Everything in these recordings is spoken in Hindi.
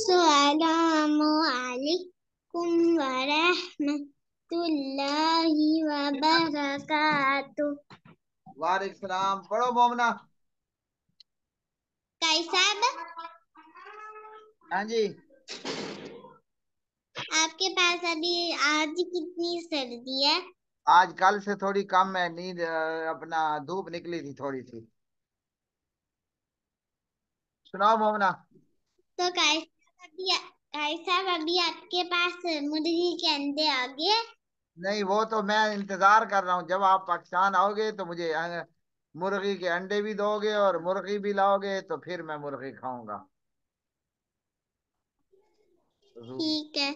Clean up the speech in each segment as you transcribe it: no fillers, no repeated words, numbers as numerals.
अस्सलामु अलैकुम व रहमतुल्लाहि व बरकातुहू। वालेकुम सलाम। पढ़ो मोमना। कैसा हाँ जी। आपके पास अभी आज कितनी सर्दी है? आज कल से थोड़ी कम है नींद, अपना धूप निकली थी थोड़ी सी। सुनाओ मोमना। तो कैसा अभी आपके पास मुर्गी के अंडे आ गए? नहीं, वो तो मैं इंतजार कर रहा हूँ, जब आप पाकिस्तान आओगे तो मुझे मुर्गी के अंडे भी दोगे और मुर्गी भी लाओगे तो फिर मैं मुर्गी खाऊंगा। ठीक है।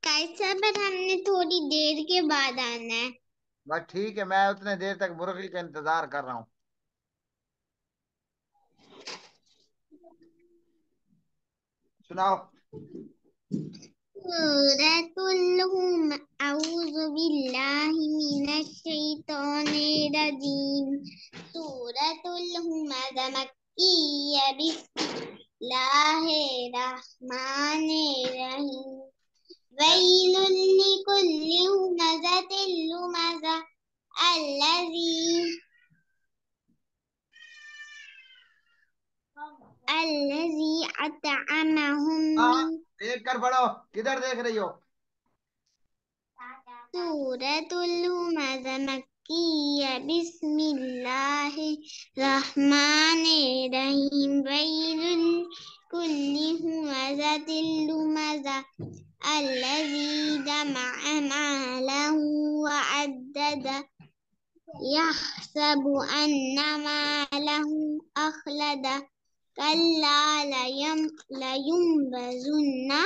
कैसा पर हमने थोड़ी देर के बाद आना है। बस ठीक है, मैं उतने देर तक मुर्गी का इंतजार कर रहा हूँ। सुनाओ। अऊज़ु बिल्लाहि मिनश शैतानिर रजीम। सूरतुल हुमज़ा मक्किय्या बिस्मिल्लाहिर रहमानिर रहीम। वैलुल लिकुल्लि हुमज़तिल लुमज़ा अल्लज़ी अतअमहुम हाँ, मिन देख कर पढ़ो। किधर देख रही हो? सूरतुल हुमज़ा मक्किय्या बिस्मिल्लाहिर्रहमानिर्रहीम। वैलुल कुल्लि हुमज़तिल लुमज़ा अल्लज़ी जमअ मालहु वअद्ददा यहसबु अन्ना मालहु अख़लदा कल्ला लयुनबज़ुन्ना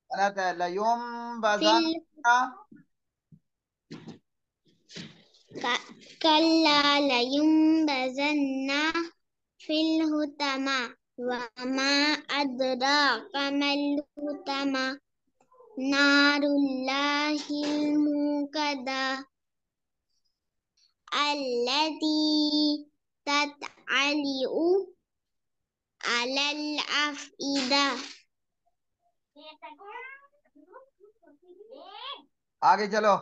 गलत है। लयुम फिल बज़न्ना। कल्ला लयुनबज़न्ना फिल हुतमा वमा अदराका मल हुतमा नारुल्लाहिल मूक़दा अल्लती तत्अलिउ अलल अफ़इदा। आगे चलो।